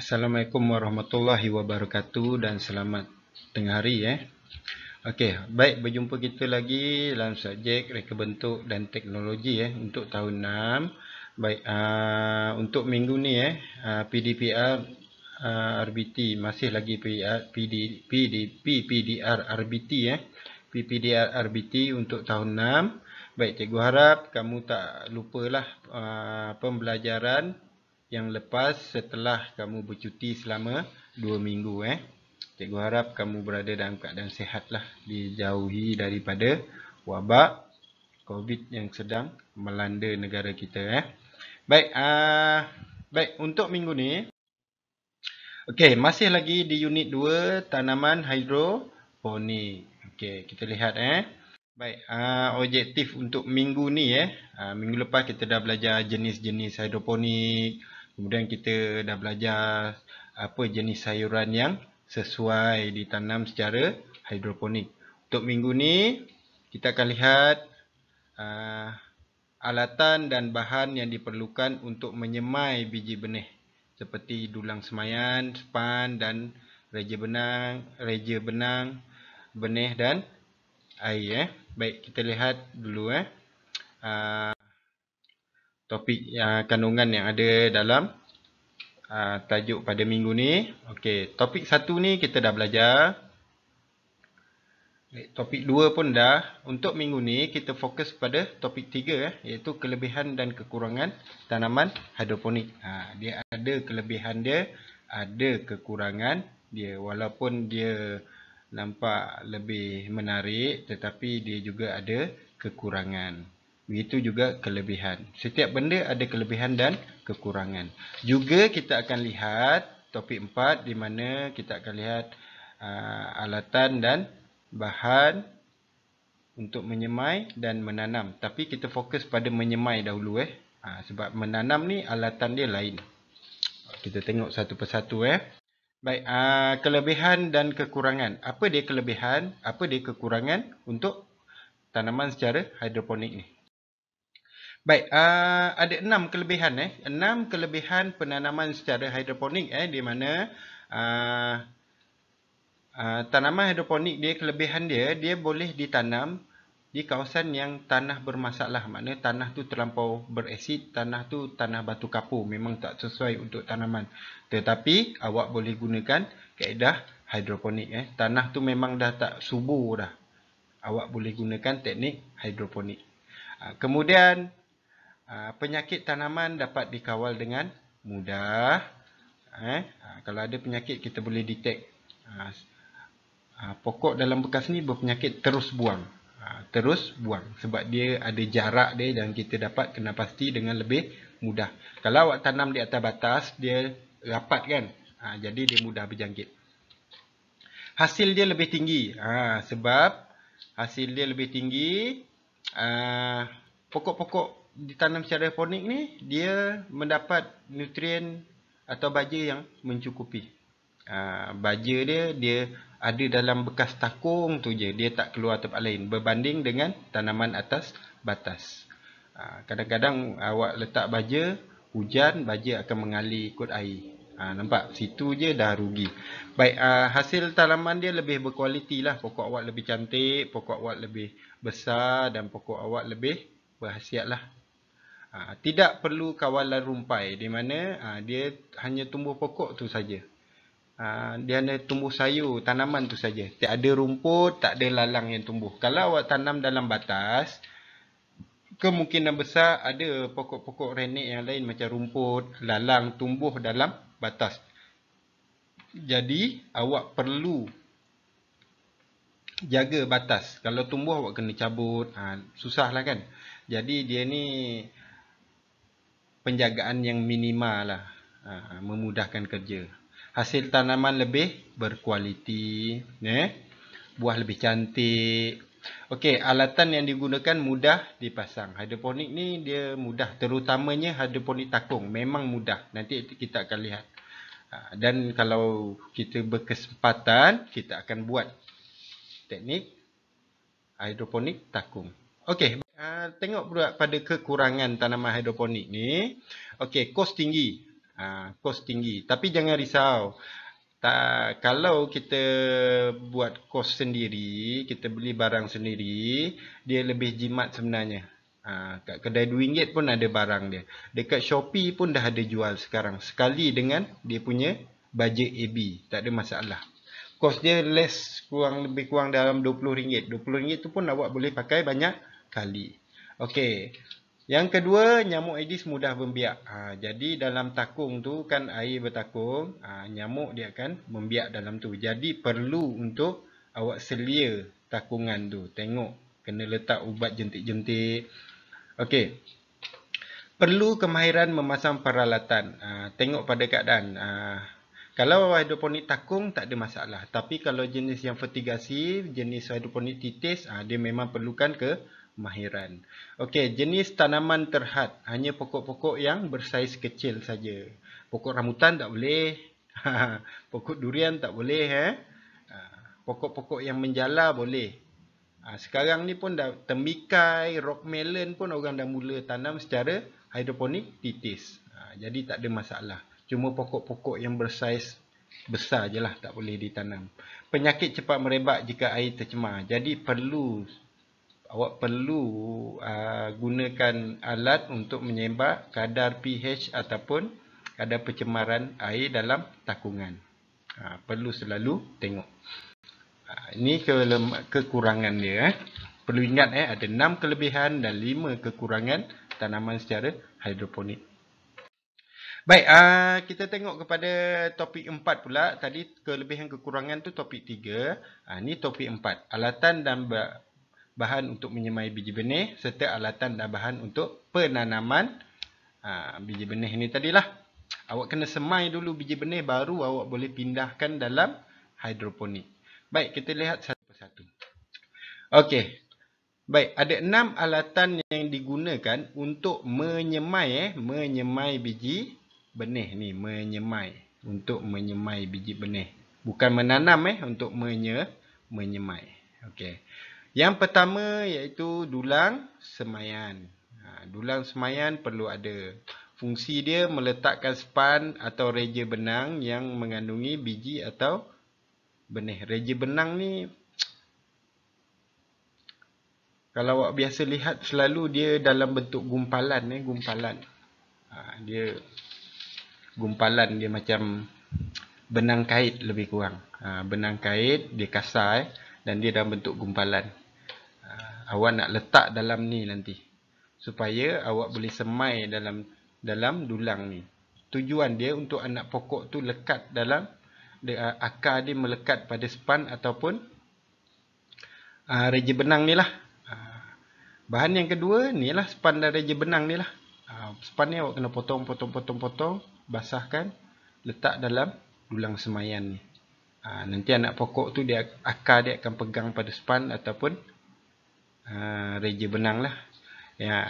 Assalamualaikum warahmatullahi wabarakatuh dan selamat tengah hari Okey, baik, berjumpa kita lagi dalam subjek reka bentuk dan teknologi untuk tahun 6. Baik, untuk minggu ni PDPR RBT masih lagi PPDR RBT PPDR RBT untuk tahun 6. Baik, cikgu harap kamu tak lupalah pembelajaran yang lepas setelah kamu bercuti selama 2 minggu Cikgu harap kamu berada dalam keadaan sihatlah, dijauhi daripada wabak COVID yang sedang melanda negara kita Baik, baik, untuk minggu ni okey, masih lagi di unit 2 tanaman hidroponik. Okey, kita lihat Baik, objektif untuk minggu ni minggu lepas kita dah belajar jenis-jenis hidroponik. Kemudian kita dah belajar apa jenis sayuran yang sesuai ditanam secara hidroponik. Untuk minggu ni kita akan lihat alatan dan bahan yang diperlukan untuk menyemai biji benih seperti dulang semayan, span dan reja benang, benih dan air Baik, kita lihat dulu topik kandungan yang ada dalam tajuk pada minggu ni. Okey, topik 1 ni kita dah belajar. Topik 2 pun dah. Untuk minggu ni kita fokus pada topik 3 iaitu kelebihan dan kekurangan tanaman hidroponik. Dia ada kelebihan dia, ada kekurangan dia. Walaupun dia nampak lebih menarik tetapi dia juga ada kekurangan. Begitu juga kelebihan. Setiap benda ada kelebihan dan kekurangan. Juga kita akan lihat topik 4 di mana kita akan lihat alatan dan bahan untuk menyemai dan menanam. Tapi kita fokus pada menyemai dahulu sebab menanam ni alatan dia lain. Kita tengok satu persatu Baik, kelebihan dan kekurangan. Apa dia kelebihan, apa dia kekurangan untuk tanaman secara hidroponik ni? Baik, ada 6 kelebihan 6 kelebihan penanaman secara hidroponik di mana tanaman hidroponik dia, kelebihan dia boleh ditanam di kawasan yang tanah bermasalah. Maknanya tanah tu terlampau berasid, tanah tu tanah batu kapur, memang tak sesuai untuk tanaman. Tetapi awak boleh gunakan kaedah hidroponik Tanah tu memang dah tak subur dah. Awak boleh gunakan teknik hidroponik. Kemudian penyakit tanaman dapat dikawal dengan mudah. Kalau ada penyakit kita boleh detect. Pokok dalam bekas ni berpenyakit, terus buang. Terus buang sebab dia ada jarak dia dan kita dapat kena pasti dengan lebih mudah. Kalau awak tanam di atas batas, dia rapat kan. Jadi dia mudah berjangkit. Hasil dia lebih tinggi. Sebab hasil dia lebih tinggi, pokok-pokok ditanam secara hidroponik ni dia mendapat nutrien atau baja yang mencukupi. Baja dia ada dalam bekas takung tu je, dia tak keluar tempat lain berbanding dengan tanaman atas batas. Kadang-kadang awak letak baja, hujan, baja akan mengalir ikut air. Nampak? Situ je dah rugi. Baik, hasil tanaman dia lebih berkualiti lah. Pokok awak lebih cantik, pokok awak lebih besar dan pokok awak lebih berhasiat lah. Tidak perlu kawalan rumpai di mana dia hanya tumbuh pokok tu saja. Dia hanya tumbuh sayur, tanaman tu saja. Tak ada rumput, tak ada lalang yang tumbuh. Kalau awak tanam dalam batas, kemungkinan besar ada pokok-pokok renek yang lain macam rumput, lalang tumbuh dalam batas. Jadi awak perlu jaga batas. Kalau tumbuh awak kena cabut, susah lah kan. Jadi dia ni penjagaan yang minimal lah, memudahkan kerja. Hasil tanaman lebih berkualiti, buah lebih cantik. Okey, alatan yang digunakan mudah dipasang. Hidroponik ni dia mudah, terutamanya hidroponik takung. Memang mudah. Nanti kita akan lihat. Dan kalau kita berkesempatan, kita akan buat teknik hidroponik takung. Okey, tengok pula pada kekurangan tanaman hidroponik ni. Okey, kos tinggi. Kos tinggi. Tapi jangan risau. Kalau kita buat kos sendiri, kita beli barang sendiri, dia lebih jimat sebenarnya. Kat kedai RM2 pun ada barang dia. Dekat Shopee pun dah ada jual sekarang. Sekali dengan dia punya bajet AB. Tak ada masalah. Kos dia lebih kurang dalam RM20. RM20 tu pun awak boleh pakai banyak kali. Okey. Yang kedua, nyamuk Aedes mudah membiak. Jadi dalam takung tu kan air bertakung, nyamuk dia akan membiak dalam tu. Jadi perlu untuk awak selia takungan tu. Tengok, kena letak ubat jentik-jentik. Okey. Perlu kemahiran memasang peralatan. Tengok pada keadaan. Kalau hidroponik takung tak ada masalah. Tapi kalau jenis yang vertigasi, jenis hidroponik titis, dia memang perlukan kemahiran. Okey, jenis tanaman terhad. Hanya pokok-pokok yang bersaiz kecil saja. Pokok rambutan tak boleh. Pokok durian tak boleh. Pokok-pokok yang menjala boleh. Sekarang ni pun dah tembikai, rock melon pun orang dah mula tanam secara hidroponik titis. Jadi tak ada masalah. Cuma pokok-pokok yang bersaiz besar je lah tak boleh ditanam. Penyakit cepat merebak jika air tercemar. Jadi awak perlu gunakan alat untuk menyembak kadar pH ataupun kadar pencemaran air dalam takungan. Perlu selalu tengok. Ini kekurangan dia. Perlu ingat ada 6 kelebihan dan 5 kekurangan tanaman secara hidroponik. Baik, kita tengok kepada topik 4 pula. Tadi kelebihan kekurangan tu topik 3. Ini topik 4. Alatan dan bahan untuk menyemai biji benih serta alatan dan bahan untuk penanaman biji benih ni tadilah. Awak kena semai dulu biji benih baru awak boleh pindahkan dalam hidroponik. Baik, kita lihat satu persatu. Okey. Baik, ada 6 alatan yang digunakan untuk menyemai biji benih ni, untuk menyemai biji benih. Bukan menanam untuk menyemai. Okey. Yang pertama iaitu dulang semaian. Dulang semaian perlu ada. Fungsi dia meletakkan span atau reja benang yang mengandungi biji atau benih. Reja benang ni kalau awak biasa lihat selalu dia dalam bentuk gumpalan. Dia gumpalan dia macam benang kait lebih kurang. Benang kait dia kasar dan dia dalam bentuk gumpalan. Awak nak letak dalam ni nanti supaya awak boleh semai dalam dulang ni. Tujuan dia untuk anak pokok tu lekat dalam akar dia melekat pada span ataupun reja benang ni lah. Bahan yang kedua ni lah span dan reja benang ni lah. Span ni awak kena potong, basahkan, letak dalam dulang semaian ni. Nanti anak pokok tu akar dia akan pegang pada span ataupun reja benang lah.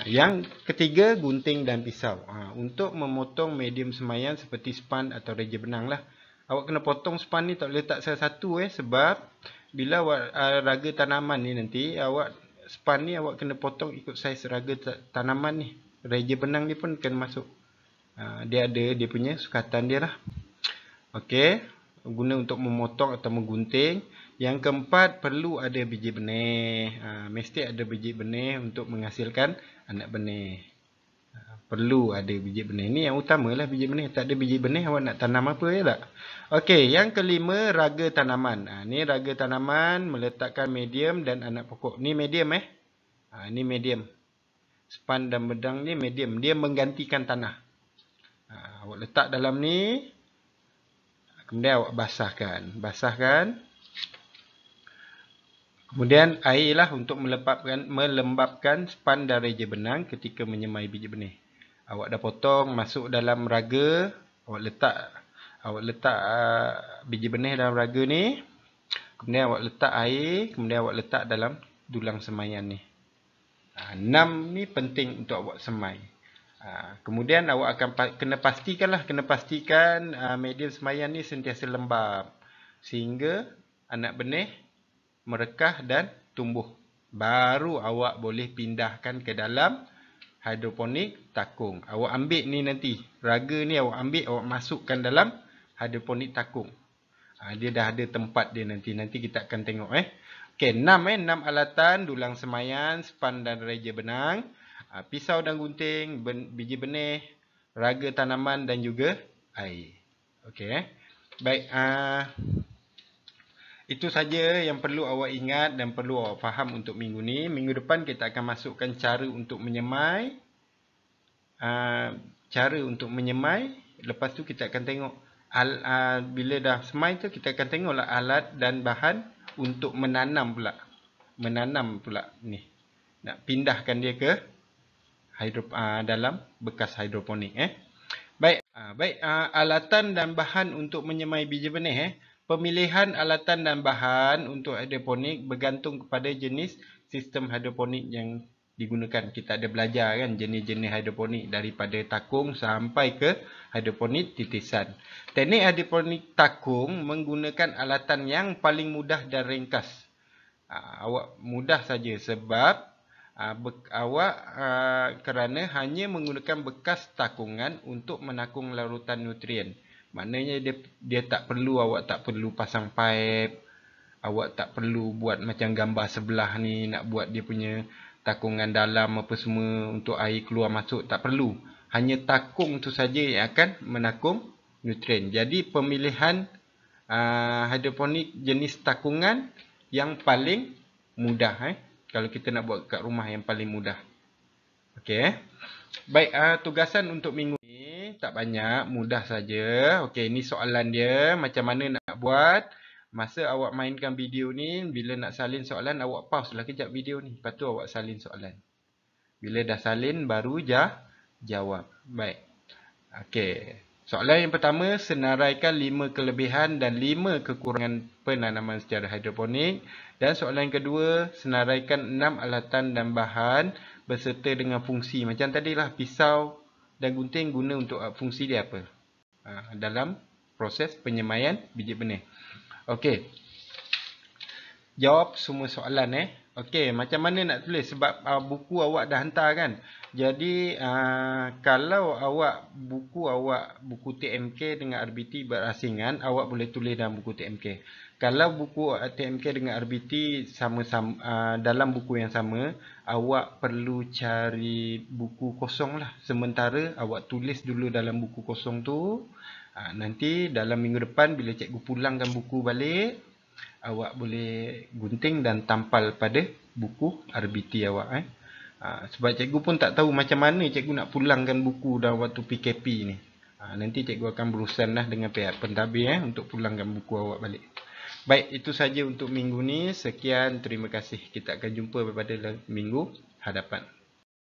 Yang ketiga, gunting dan pisau. Untuk memotong medium semaian seperti span atau reja benang lah. Awak kena potong span ni tak boleh letak satu-satu sebab bila awak raga tanaman ni nanti span ni awak kena potong ikut saiz raga tanaman ni. Reja benang ni pun kena masuk. Dia ada dia punya sukatan dia lah. Okey, guna untuk memotong atau menggunting. Yang keempat, perlu ada biji benih. Mesti ada biji benih untuk menghasilkan anak benih. Perlu ada biji benih. Ini yang utamalah biji benih. Tak ada biji benih awak nak tanam apa tak? Okey, yang kelima, raga tanaman. Ni raga tanaman meletakkan medium dan anak pokok. Ni medium ni medium. Span dan bedang ni medium. Dia menggantikan tanah. Awak letak dalam ni. Kemudian awak basahkan. Kemudian air lah untuk melembabkan span dan reja benang ketika menyemai biji benih. Awak dah potong, masuk dalam raga. Awak letak biji benih dalam raga ni. Kemudian awak letak air. Kemudian awak letak dalam dulang semaian ni. 6 ni penting untuk awak semai. Kemudian awak akan kena pastikan medium semaian ni sentiasa lembab sehingga anak benih merekah dan tumbuh. Baru awak boleh pindahkan ke dalam hidroponik takung. Awak ambil ni nanti. Raga ni awak ambil, awak masukkan dalam hidroponik takung. Dia dah ada tempat dia nanti. Nanti kita akan tengok. Okey, 6 alatan, dulang semayan, span dan reja benang, pisau dan gunting, biji benih, raga tanaman dan juga air. Okey. Baik, itu saja yang perlu awak ingat dan perlu awak faham untuk minggu ni. Minggu depan kita akan masukkan cara untuk menyemai. Lepas tu kita akan tengok bila dah semai tu kita akan tengoklah alat dan bahan untuk menanam pula ni. Nak pindahkan dia ke dalam bekas hidroponik. Baik, alatan dan bahan untuk menyemai biji benih. Pemilihan alatan dan bahan untuk hidroponik bergantung kepada jenis sistem hidroponik yang digunakan. Kita ada belajar kan jenis-jenis hidroponik daripada takung sampai ke hidroponik titisan. Teknik hidroponik takung menggunakan alatan yang paling mudah dan ringkas. Awak mudah saja sebab awak kerana hanya menggunakan bekas takungan untuk menakung larutan nutrien. Maknanya dia tak perlu, awak tak perlu pasang pipe, awak tak perlu buat macam gambar sebelah ni, nak buat dia punya takungan dalam apa semua untuk air keluar masuk, tak perlu. Hanya takung tu saja yang akan menakung nutrien. Jadi pemilihan hidroponik jenis takungan yang paling mudah. Kalau kita nak buat kat rumah yang paling mudah. Okey. Baik, tugasan untuk minggu ni tak banyak, mudah saja. Okey, ini soalan dia, macam mana nak buat. Masa awak mainkan video ni, bila nak salin soalan, awak pause lah kejap video ni. Lepas tu awak salin soalan. Bila dah salin, baru jawab. Baik. Okey. Soalan yang pertama, senaraikan 5 kelebihan dan 5 kekurangan penanaman secara hidroponik. Dan soalan yang kedua, senaraikan 6 alatan dan bahan berserta dengan fungsi. Macam tadilah, pisau dan gunting guna untuk fungsi dia apa? Dalam proses penyemaian biji benih. Okey. Jawab semua soalan. Okey, macam mana nak tulis? Sebab buku awak dah hantar kan? Jadi kalau buku TMK dengan RBT berasingan, awak boleh tulis dalam buku TMK. Kalau buku TMK dengan RBT sama-sama dalam buku yang sama, awak perlu cari buku kosong lah. Sementara awak tulis dulu dalam buku kosong tu. Nanti dalam minggu depan bila cikgu pulangkan buku balik, awak boleh gunting dan tampal pada buku RBT awak. Sebab cikgu pun tak tahu macam mana cikgu nak pulangkan buku dalam waktu PKP ni. Nanti cikgu akan berurusan lah dengan pihak pentadbir untuk pulangkan buku awak balik. Baik, itu saja untuk minggu ni. Sekian, terima kasih. Kita akan jumpa pada minggu hadapan.